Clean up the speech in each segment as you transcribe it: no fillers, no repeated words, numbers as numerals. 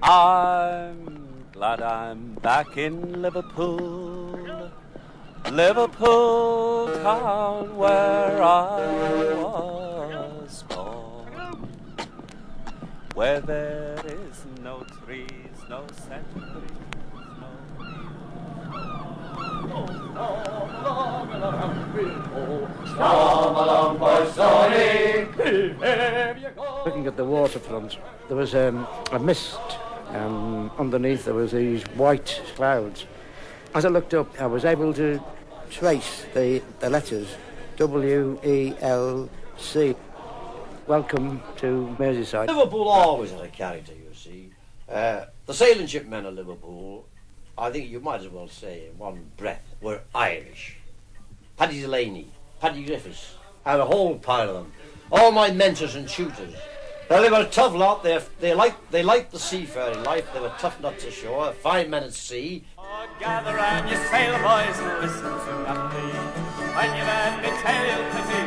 I'm glad I'm back in Liverpool, Liverpool town where I was born, where there is no trees, no centuries, Looking at the waterfront, there was a mist, and underneath there was these white clouds. As I looked up, I was able to trace the letters W-E-L-C. Welcome to Merseyside. Liverpool always had a character, you see. The sailing ship men of Liverpool, I think you might as well say in one breath, were Irish. Paddy Delaney, Paddy Griffiths, had a whole pile of them. All my mentors and tutors. Well, they were a tough lot. They liked the seafaring life. They were tough nuts ashore, 5 men at sea. Oh, gather round, you sailor boys, and listen to me when you let me tell you pretty.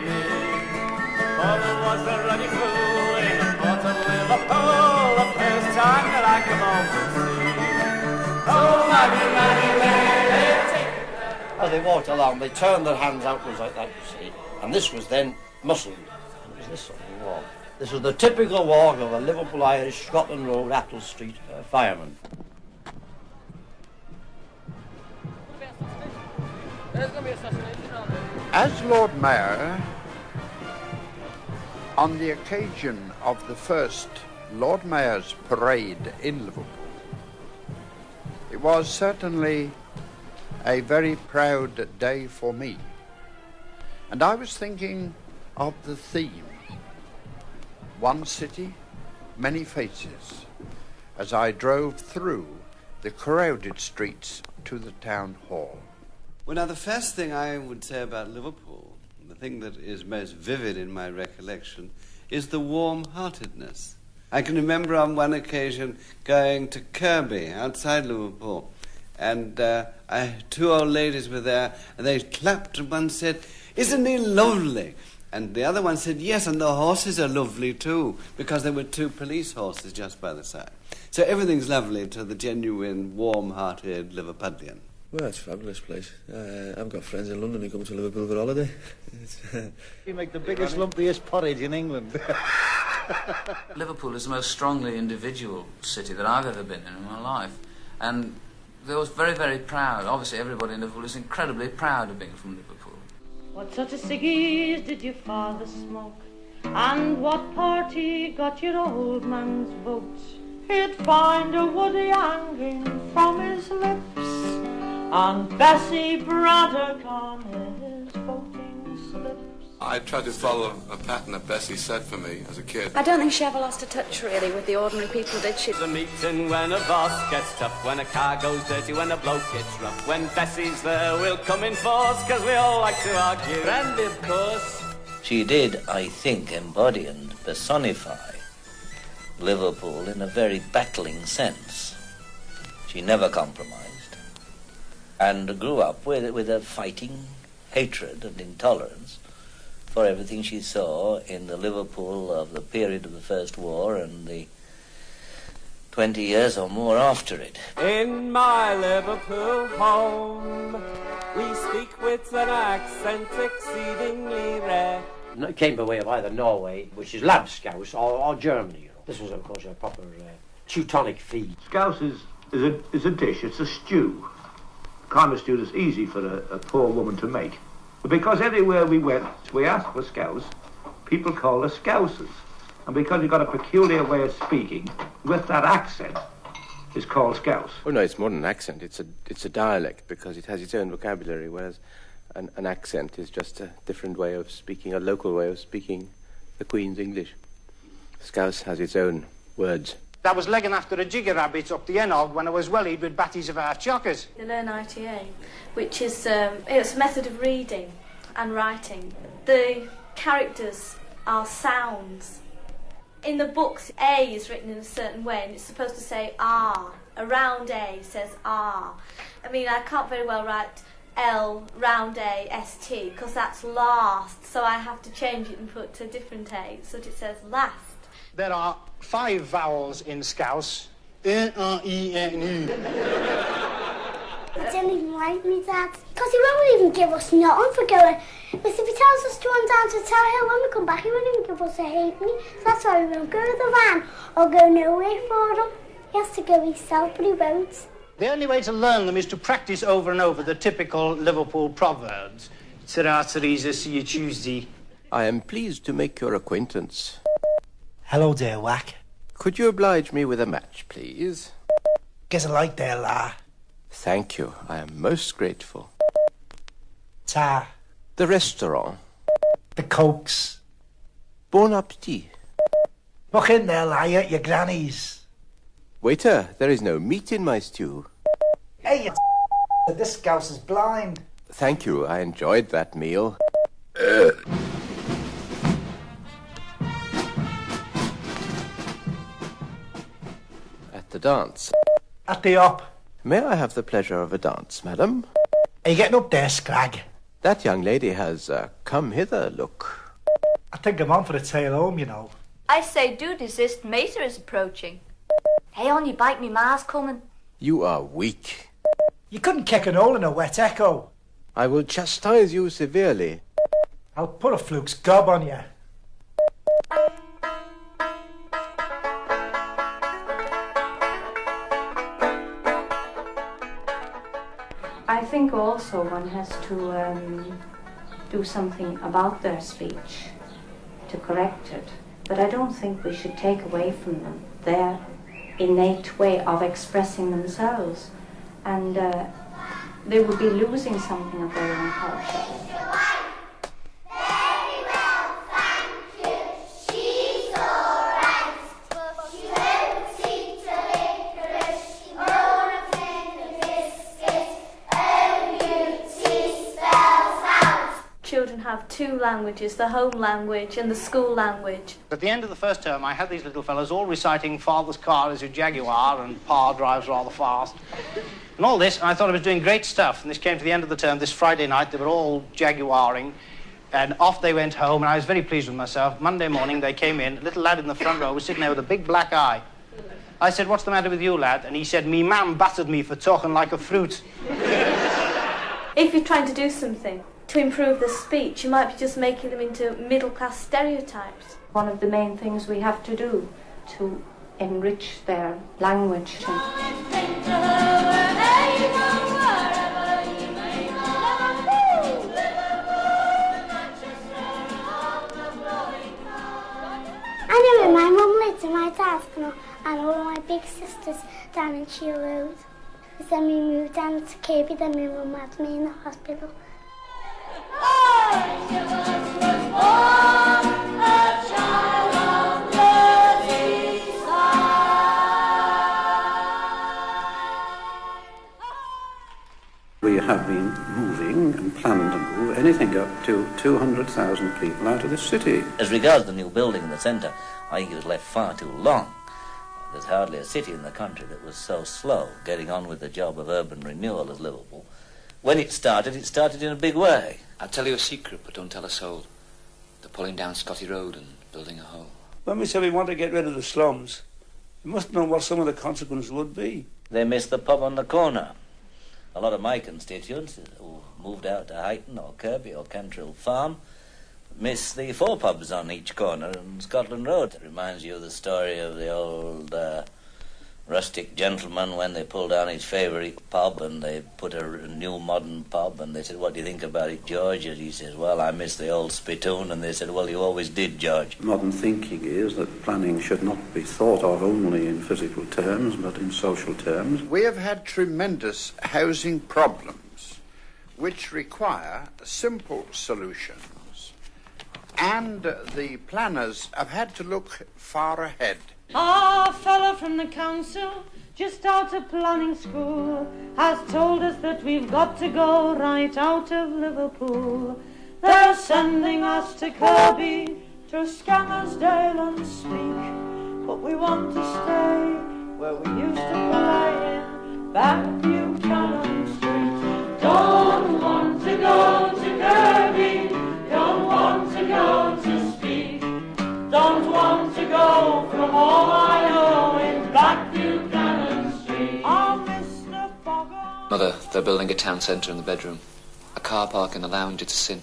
For there was a ruddy fool in the port of Liverpool the first time that I come home from sea. Oh, Maggie, Maggie, Maggie. As they walked along, they turned their hands outwards like that, you see. And this was then muscled. It was this sort of walk. This was the typical walk of a Liverpool Irish Scotland Road, Apple Street fireman. As Lord Mayor, on the occasion of the first Lord Mayor's parade in Liverpool, it was certainly a very proud day for me. And I was thinking of the theme, one city, many faces, as I drove through the crowded streets to the town hall. Well, now, the first thing I would say about Liverpool, the thing that is most vivid in my recollection, is the warm-heartedness. I can remember on one occasion going to Kirby outside Liverpool, and two old ladies were there, and they clapped, and one said, "Isn't he lovely?" And the other one said, "Yes, and the horses are lovely too," because there were 2 police horses just by the side. So everything's lovely to the genuine, warm-hearted Liverpudlian. Well, it's a fabulous place. I've got friends in London who come to Liverpool for holiday. You make the biggest, lumpiest porridge in England. Liverpool is the most strongly individual city that I've ever been in my life. And they were very, very proud. Obviously, everybody in Liverpool is incredibly proud of being from Liverpool. What sort of ciggies did your father smoke? And what party got your old man's vote? He'd find a woody hanging from his lips, and Bessie Braddock on his voting slips. I tried to follow a pattern that Bessie set for me as a kid. I don't think she ever lost a touch, really, with the ordinary people, did she? The meeting when a boss gets tough, when a car goes dirty, when a bloke gets rough. When Bessie's there, we'll come in force, 'cause we all like to argue. And of course, she did, I think, embody and personify Liverpool in a very battling sense. She never compromised and grew up with a fighting hatred and intolerance for everything she saw in the Liverpool of the period of the First War and the 20 years or more after it. in my Liverpool home, we speak with an accent exceedingly rare. It came by way of either Norway, which is lab Scouse, or Germany. You know. This was, of course, a proper Teutonic feed. Scouse is a dish, it's a stew. Kind of stew that's easy for a poor woman to make. But because everywhere we went, we asked for Scouse, people called us Scousers. And because you've got a peculiar way of speaking, with that accent, it's called Scouse. Oh no, it's more than an accent, it's a dialect, because it has its own vocabulary, whereas an accent is just a different way of speaking, a local way of speaking the Queen's English. Scouse has its own words. I was legging after a jigger rabbit up the Enog when I was wellied with batties of our chockers. The Learn ITA, which is it's a method of reading and writing. The characters are sounds. In the books, A is written in a certain way, and it's supposed to say ah. A round A says ah. I mean, I can't very well write L round A S T because that's last, so I have to change it and put a different A so that it says last. There are 5 vowels in Scouse. E-R-E-N-U. I don't even like me, Dad, because he won't even give us nothing for going. Because if he tells us to run down to Tower Hill when we come back, he won't even give us a halfpenny. So that's why we won't go to the van or go nowhere for him. He has to go himself, but he won't. The only way to learn them is to practice over and over the typical Liverpool proverbs. Sera, Teresa, see you Tuesday. I am pleased to make your acquaintance. Hello there, Whack. Could you oblige me with a match, please? Guess I like there, la. Thank you. I am most grateful. Ta. The restaurant. The Cokes. Bon appetit. Look in there, la, you at your granny's. Waiter, there is no meat in my stew. Hey, you this Scouse is blind. Thank you. I enjoyed that meal. At the dance. At the op. May I have the pleasure of a dance, madam? Are you getting up there, Scrag? That young lady has come hither, look. I think I'm on for the tail home, you know. I say do desist, Mercer is approaching. Hey, on your bike, me ma's coming. You are weak. You couldn't kick an hole in a wet echo. I will chastise you severely. I'll put a fluke's gob on you. I think also one has to do something about their speech to correct it. But I don't think we should take away from them their innate way of expressing themselves. And they would be losing something of their own culture. Children have 2 languages, the home language and the school language. At the end of the first term, I had these little fellows all reciting Father's car is a Jaguar and Pa drives rather fast. And all this, and I thought I was doing great stuff. And this came to the end of the term, this Friday night, they were all Jaguaring. And off they went home, and I was very pleased with myself. Monday morning, they came in. A little lad in the front row was sitting there with a big black eye. I said, "What's the matter with you, lad?" And he said, "Me mam battered me for talking like a fruit." If you're trying to do something to improve the speech, you might be just making them into middle-class stereotypes. One of the main things we have to do to enrich their language. I know where my mum lived and my dad and all of my big sisters down in Shield Road. Then we moved down to Kirby, then my mum had me in the hospital. We have been moving and planned to move anything up to 200,000 people out of this city. As regards the new building in the centre, I think it was left far too long. There's hardly a city in the country that was so slow getting on with the job of urban renewal as Liverpool. When it started in a big way. I'll tell you a secret, but don't tell a soul. They're pulling down Scotty Road and building a hole. When we say we want to get rid of the slums, we must know what some of the consequences would be. They missed the pub on the corner. A lot of my constituents who moved out to Huyton or Kirby or Cantrill Farm miss the 4 pubs on each corner on Scotland Road. It reminds you of the story of the old rustic gentleman when they pulled down his favourite pub and they put a new modern pub, and they said, "What do you think about it, George?" And he says, "Well, I miss the old spittoon." And they said, "Well, you always did, George." Modern thinking is that planning should not be thought of only in physical terms, but in social terms. We have had tremendous housing problems which require simple solutions, and the planners have had to look far ahead. Our fellow from the council, just out of planning school, has told us that we've got to go right out of Liverpool. They're sending us to Kirby, to Scammerdale and Speak, but we want to stay where we used to play in Backview Cannon Street. Don't I know it's back to Cannon Street. Oh, Mr. Bogart. Mother, they're building a town centre in the bedroom. A car park and a lounge, it's a sin.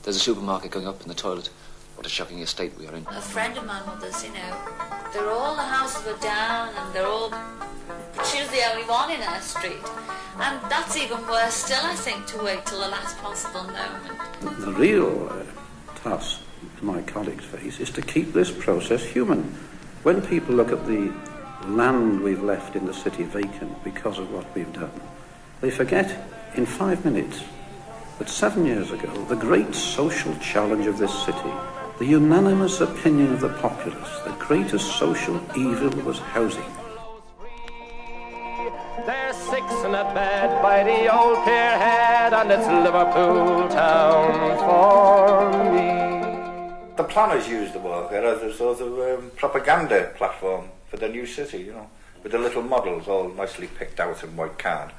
There's a supermarket going up in the toilet. What a shocking estate we are in. A friend of my mother's, the houses were down and she was the only one in her street. And that's even worse still, I think, to wait till the last possible moment. The real task my colleagues face is to keep this process human. When people look at the land we've left in the city vacant because of what we've done, they forget in 5 minutes that 7 years ago, the great social challenge of this city, the unanimous opinion of the populace, the greatest social evil was housing. There's 6 in a bed by the old pier head, and it's Liverpool town for me. The planners used the worker as a sort of propaganda platform for the new city, with the little models all nicely picked out in white card.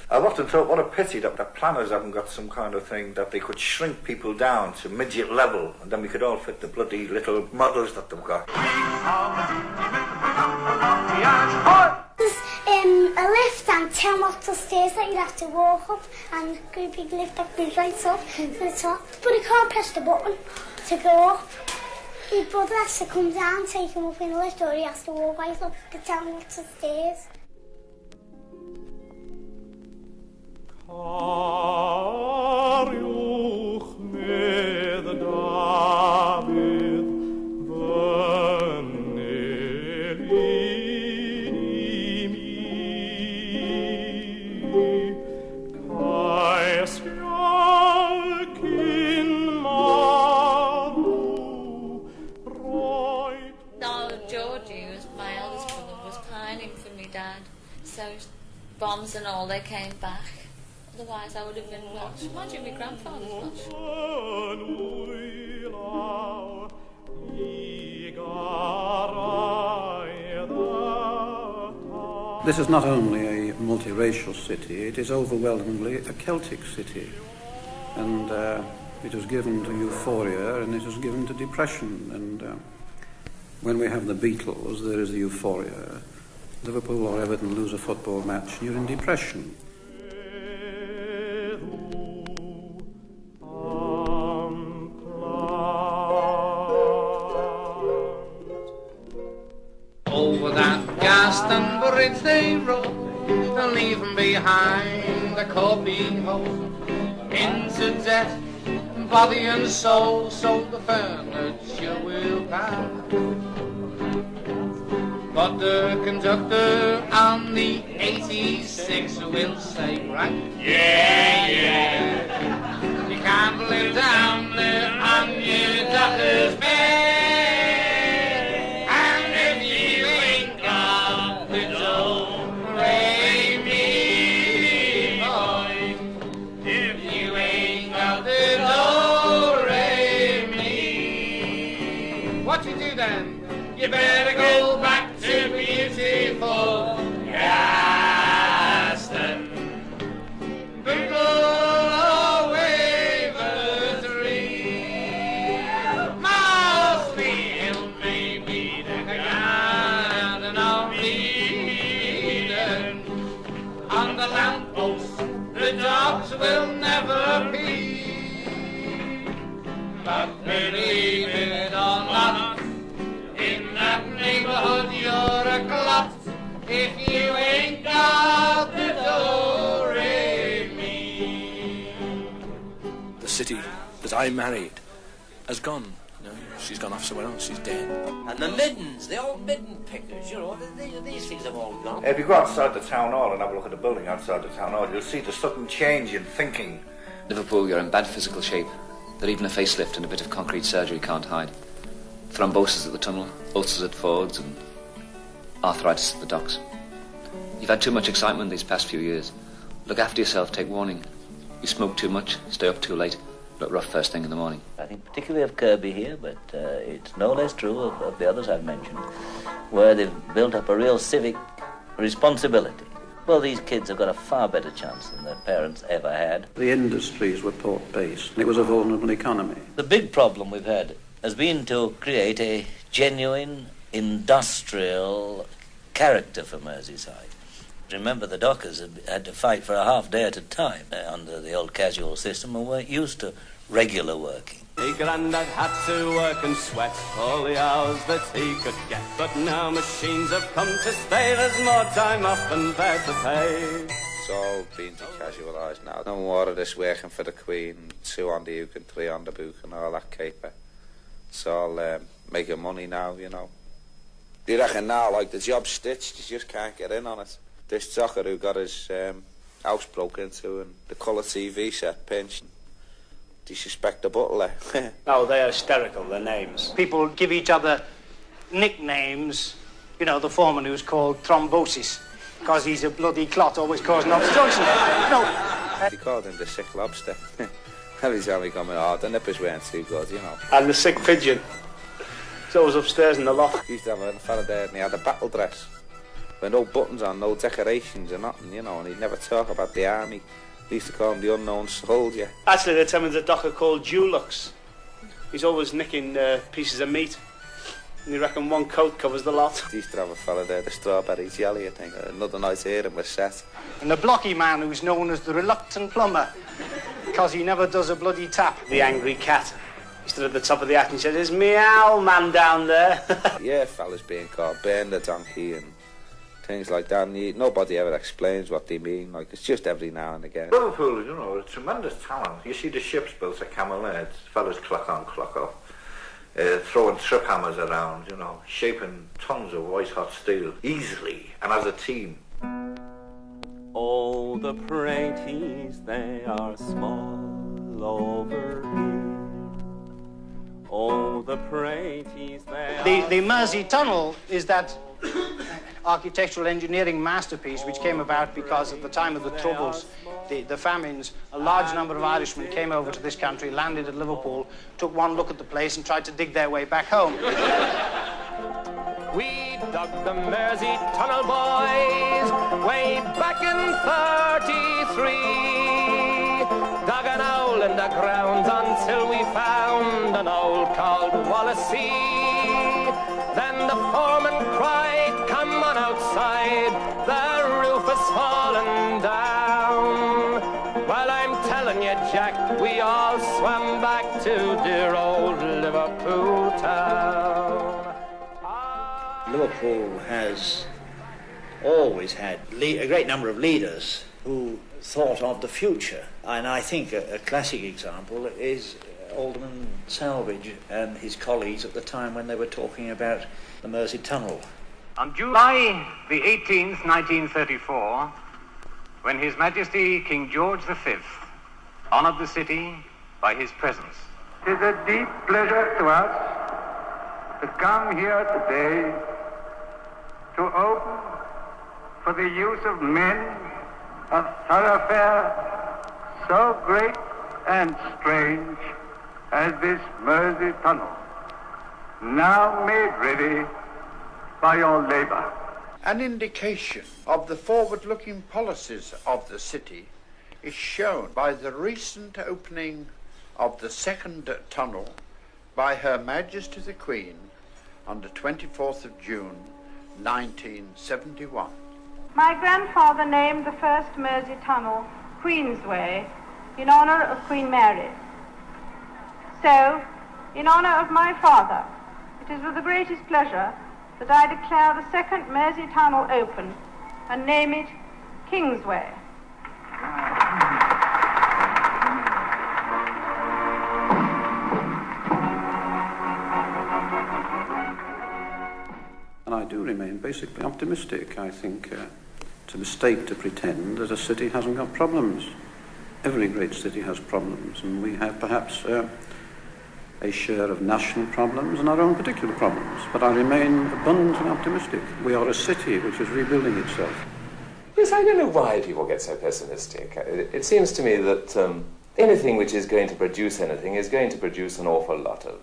I've often thought what a pity that the planners haven't got some kind of thing that they could shrink people down to midget level, and then we could all fit the bloody little models that they've got. There's a lift and 10 lots of stairs that you'd have to walk up, and a great big lift that goes right up to the top. But you can't press the button to go up. Your brother has to come down, take him up in the lift, or he has to walk right up the 10 lots of stairs. Bombs and all, they came back. Otherwise I would have been Welsh. Imagine my grandfather's Welsh. This is not only a multiracial city, it is overwhelmingly a Celtic city. And it was given to Euphoria and it was given to depression. And when we have the Beatles, there is the Euphoria. Liverpool or Everton lose a football match, you're in depression. Over that Gaston Bridge they rode, and leaving behind the cubby hole. Into debt, body and soul, so the furniture will pass. But the conductor on the 86 will say, right? Yeah, yeah. You can't live down there on your doctor's bed. And if you ain't got the do-re-mi, boy, if you ain't got the do-re-mi, what you do then? You better go back to beautiful Gaston. People away the three. Mostly hill may be the garden of Eden. On the lamppost the dogs will never pee. But believe it or not, in that neighborhood you're a clot if you ain't got the do-re-mi. The city that I married has gone. No, she's gone off somewhere else, she's dead. And the middens, the old midden pickers, these things have all gone. If you go outside the town hall and have a look at the building outside the town hall, you'll see the sudden change in thinking. Liverpool, you're in bad physical shape that even a facelift and a bit of concrete surgery can't hide. Thrombosis at the tunnel, ulcers at Ford's, and arthritis at the docks. You've had too much excitement these past few years. Look after yourself, take warning. You smoke too much, stay up too late, look rough first thing in the morning. I think particularly of Kirby here, but it's no less true of the others I've mentioned, where they've built up a real civic responsibility. Well, these kids have got a far better chance than their parents ever had. The industries were port-based, and it was a vulnerable economy. The big problem we've had has been to create a genuine, industrial character for Merseyside. Remember, the dockers had to fight for a half day at a time under the old casual system and weren't used to regular working. Hey, Grandad had to work and sweat all the hours that he could get. But now machines have come to stay, there's more time off and better pay. It's all been decasualised now. No more of this working for the Queen, 2 on the hook and 3 on the book and all that caper. It's all making money now, you know. Do you reckon now, like, the job's stitched, you just can't get in on it? This jocker who got his house broke into and the colour TV set pinched. Do you suspect the butler? No, they're hysterical, their names. People give each other nicknames. You know, the foreman who's called Thrombosis, because he's a bloody clot, always causing obstruction. No. He called him the sick lobster. Every time he come in, the nippers weren't too good, you know. And the sick pigeon. It's always upstairs in the loft. He used to have a fella there and he had a battle dress. With no buttons on, no decorations or nothing, you know, and he'd never talk about the army. They used to call him the unknown soldier. Actually, they tell me there's a docker called Dulux. He's always nicking pieces of meat. And you reckon one coat covers the lot. They used to have a fella there, the strawberry jelly, I think. Another night here and was set. And the blocky man who's known as the reluctant plumber, because he never does a bloody tap. The angry cat. He stood at the top of the act and said, "There's meow man down there." Yeah, fellas being called Burn the Donkey and things like that. And nobody ever explains what they mean. Like, it's just every now and again. Liverpool, you know, a tremendous talent. You see the ships built at Camel Head, fellas clock on, clock off. Throwing trip hammers around, you know, shaping tons of white-hot steel easily and as a team. Oh, the praties, they are small over here. Oh, the praties, they are... The Mersey Tunnel is that architectural engineering masterpiece which came about because at the time of the Troubles, the famines, a large number of Irishmen came over to this country, landed at Liverpool, took one look at the place and tried to dig their way back home. We dug the Mersey Tunnel, boys, way back in 33. Dug an hole in the ground until we found an hole called Wallasey. Then the foreman cried, "Come on outside, the roof has fallen down." Well, I'm telling you, Jack, we all swam back to dear old Liverpool town. Liverpool has always had a great number of leaders who thought of the future, and I think a classic example is Alderman Salvage and his colleagues at the time when they were talking about the Mersey Tunnel. On July the 18th, 1934, when His Majesty King George V honoured the city by his presence. It is a deep pleasure to us to come here today to open for the use of men a thoroughfare so great and strange as this Mersey Tunnel, now made ready by your labour. An indication of the forward-looking policies of the city is shown by the recent opening of the second tunnel by Her Majesty the Queen on the 24th of June 1971. My grandfather named the first Mersey Tunnel Queensway in honour of Queen Mary. So, in honour of my father, it is with the greatest pleasure that I declare the second Mersey Tunnel open and name it Kingsway. And I do remain basically optimistic. I think it's a mistake to pretend that a city hasn't got problems. Every great city has problems, and we have perhaps a share of national problems and our own particular problems. But I remain abundantly optimistic. We are a city which is rebuilding itself. Yes, I don't know why people get so pessimistic. It seems to me that anything which is going to produce anything is going to produce an awful lot of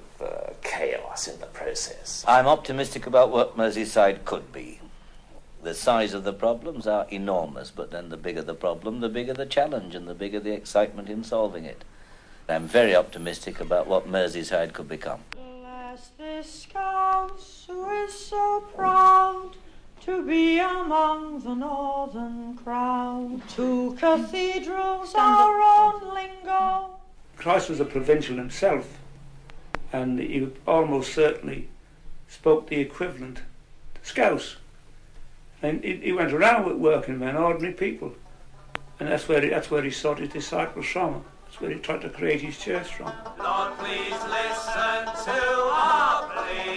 chaos in the process. I'm optimistic about what Merseyside could be. The size of the problems are enormous, but then the bigger the problem, the bigger the challenge and the bigger the excitement in solving it. I'm very optimistic about what Merseyside could become. Bless the Scouse with is so proud to be among the northern crowd. To cathedrals our own lingo. Christ was a provincial himself, and he almost certainly spoke the equivalent to Scouse. And he went around with working men, ordinary people, and that's where he sought his disciples from. That's where he tried to create his church from. Lord, please listen to our plea.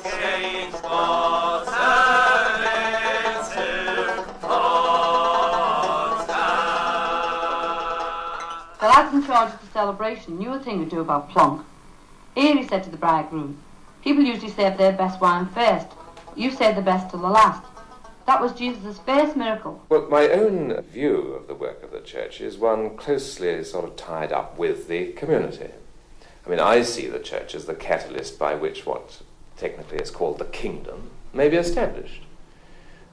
Change water into water. The lads in charge of the celebration knew a thing or two about plonk. Here, he said to the bridegroom, people usually save their best wine first. You saved the best till the last. That was Jesus' first miracle. Well, my own view of the work of the church is one closely sort of tied up with the community. I mean, I see the church as the catalyst by which what technically is called the kingdom may be established.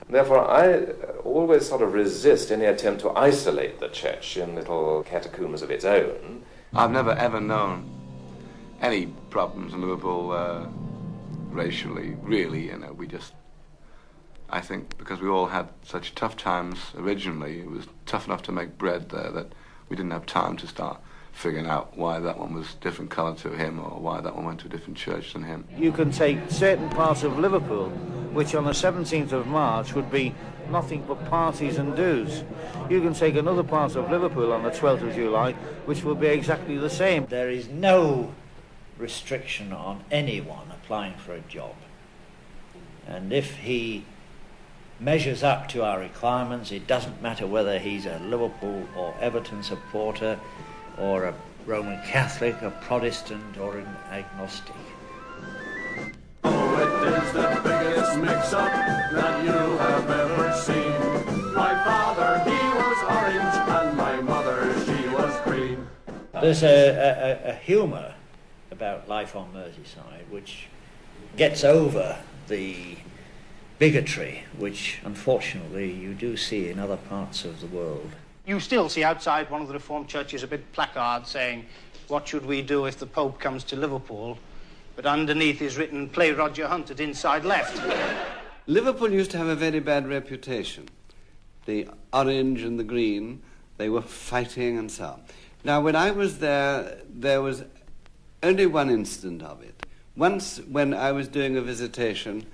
Therefore, I always sort of resist any attempt to isolate the church in little catacombs of its own. I've never ever known any problems in Liverpool racially, really. I think because we all had such tough times originally, it was tough enough to make bread there that we didn't have time to start figuring out why that one was different colour to him or why that one went to a different church than him. You can take certain parts of Liverpool, which on the 17th of March would be nothing but parties and do's. You can take another part of Liverpool on the 12th of July, which will be exactly the same. There is no restriction on anyone applying for a job. And if he measures up to our requirements, it doesn't matter whether he's a Liverpool or Everton supporter or a Roman Catholic, a Protestant or an agnostic. Oh, it is the biggest mix-up that you have ever seen. My father, he was orange, and my mother, she was green. There's a humour about life on Merseyside which gets over the bigotry which unfortunately you do see in other parts of the world. You still see outside one of the Reformed churches a big placard saying, what should we do if the Pope comes to Liverpool? But underneath is written, play Roger Hunt at inside left. Liverpool used to have a very bad reputation. The orange and the green, they were fighting and so on. Now, when I was there, there was only one incident of it. Once, when I was doing a visitation,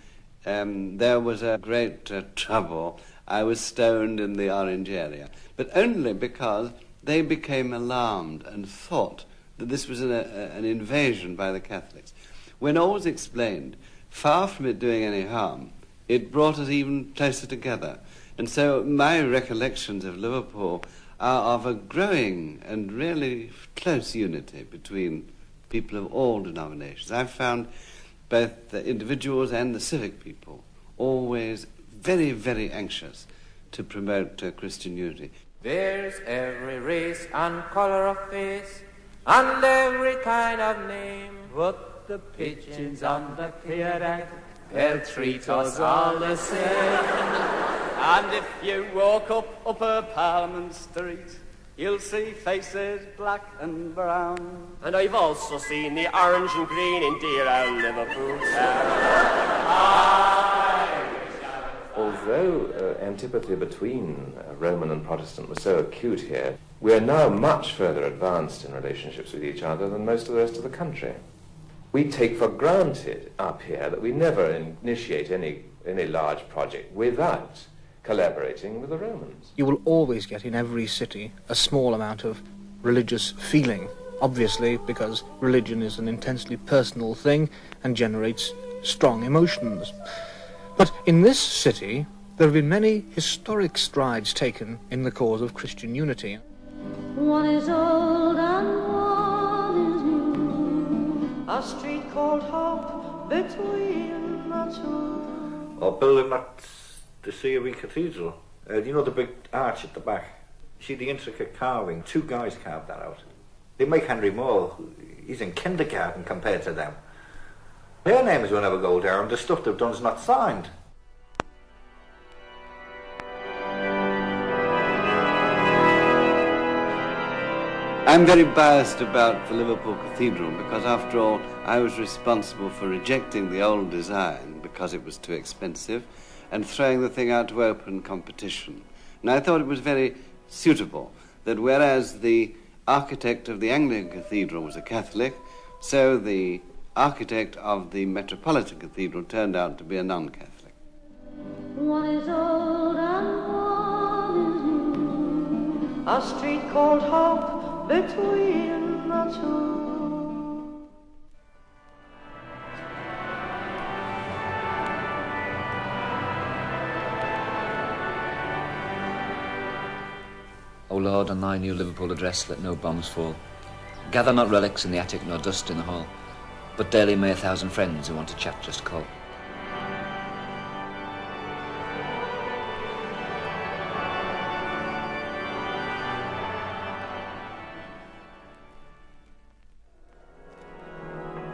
there was a great trouble. I was stoned in the orange area, but only because they became alarmed and thought that this was an invasion by the Catholics. When all was explained, far from it doing any harm, it brought us even closer together. And so my recollections of Liverpool are of a growing and really close unity between people of all denominations. I've found both the individuals and the civic people always very, very anxious to promote Christian unity. There's every race and colour of face and every kind of name, but the pigeons on the clear deck, they'll treat us all the same. And if you walk up Upper Parliament Street, you'll see faces black and brown. And I've also seen the orange and green in dear old Liverpool town. Although antipathy between Roman and Protestant was so acute here, we are now much further advanced in relationships with each other than most of the rest of the country. We take for granted up here that we never initiate any large project without collaborating with the Romans. You will always get in every city a small amount of religious feeling, obviously because religion is an intensely personal thing and generates strong emotions. But in this city, there have been many historic strides taken in the cause of Christian unity. One is old and one is new, a street called Hope between the two. Or building the civic cathedral. You know the big arch at the back? You see the intricate carving? 2 guys carved that out. They make Henry Moore, he's in kindergarten compared to them. Their names will never go down, the stuff they've done is not signed. I'm very biased about the Liverpool Cathedral because, after all, I was responsible for rejecting the old design because it was too expensive and throwing the thing out to open competition. And I thought it was very suitable that whereas the architect of the Anglican Cathedral was a Catholic, so the architect of the Metropolitan Cathedral turned out to be a non-Catholic. One is old and one is new, a street called Hope between the two. O Lord, on thy new Liverpool address, let no bombs fall. Gather not relics in the attic, nor dust in the hall, but daily may 1,000 friends who want to chat just call.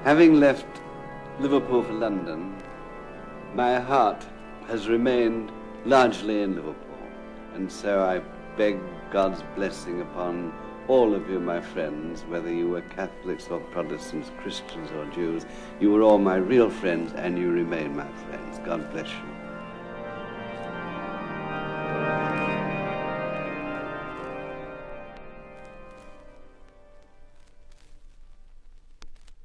Having left Liverpool for London, my heart has remained largely in Liverpool, and so I beg God's blessing upon all of you, my friends, whether you were Catholics or Protestants, Christians or Jews. You were all my real friends, and you remain my friends. God bless you.